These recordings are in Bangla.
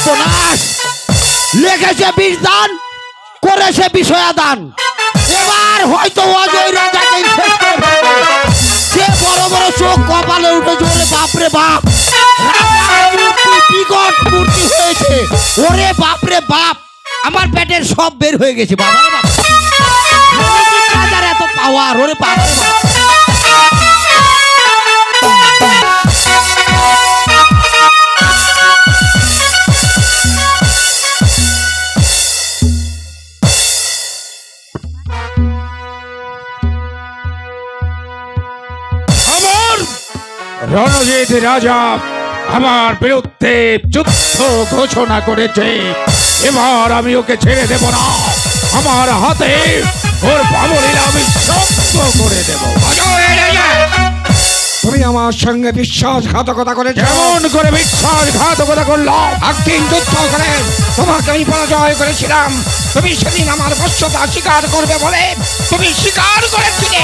সর্বনাশ লেগেছে বিষ দান করেছে বিষয়া দান এবার হয়তো অজয় রাজাকে শেষ করে ফেলবে সে বড় বড় চোখ কপালে উঠে জোরে বাপরে বাপ মূর্তি বিকট মূর্তি হয়েছে ওরে বাপরে বাপ আমার পেটের সব বের হয়ে গেছে বাবা রে বাবা রাজার এত পাওয়ার ওরে বাপরে বাপ রণজিৎ রাজা আমার বিরুদ্ধে যুদ্ধ ঘোষণা করেছে এবার আমি ওকে ছেড়ে দেব না আমার হাতে ওর বাবুলিল আমি সঙ্গ করে দেব তুমি আমার সঙ্গে বিশ্বাসঘাতকতা করেছ কেমন করে বিশ্বাসঘাতকতা করলাম একদিন যুদ্ধ করে তোমাকে আমি পরাজয় করেছিলাম তুমি সেদিন আমার বশ্যতা স্বীকার করবে বলে তুমি স্বীকার করেছিলে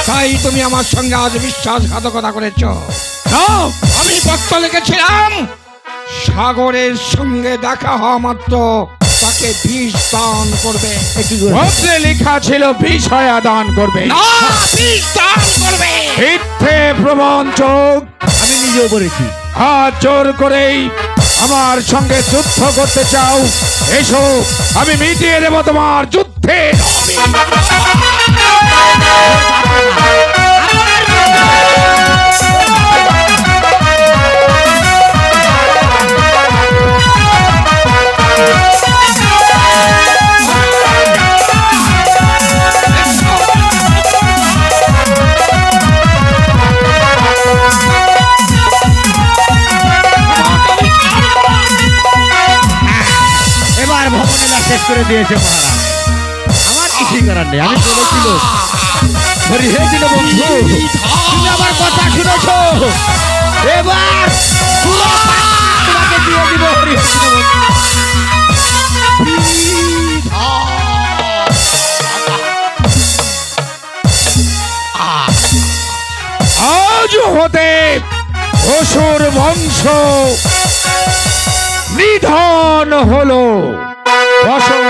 তাই তুমি আমার সঙ্গে আজ বিশ্বাসঘাতকতা করেছ আমি পত্র লিখেছিলাম সাগরের সঙ্গে দেখা হওয়া মাত্র তাকে বিষ দান করবে পত্রে লেখা ছিল বিষয়া দান করবে না বিষ দান করবে মিথ্যে প্রবঞ্চক আমি নিজেও বলেছি হাত জোর করেই আমার সঙ্গে যুদ্ধ করতে চাও এসো আমি মিটিয়ে দেব তোমার যুদ্ধে শেষ করে দিয়েছে মহারাজ আমার কিছুই করার নেই আমি বলেছিল হয়েছিল বন্ধু তুমি আমার কথা শুনেছ এবার তোমাকে দিয়ে দিব আজ হতে অসুর বংশ নিধন হলো বসো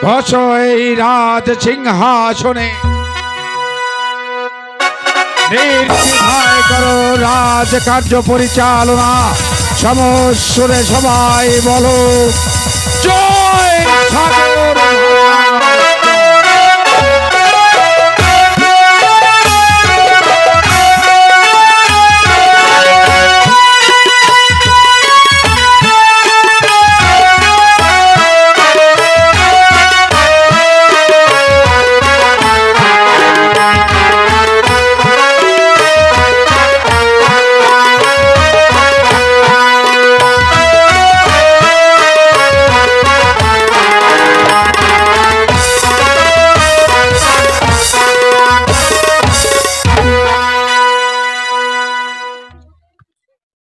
বসো এই রাজ সিংহাসনে নির্দ্বিধায় করো রাজ কার্য পরিচালনা সমস্যরে সবাই বলো জয় সাগর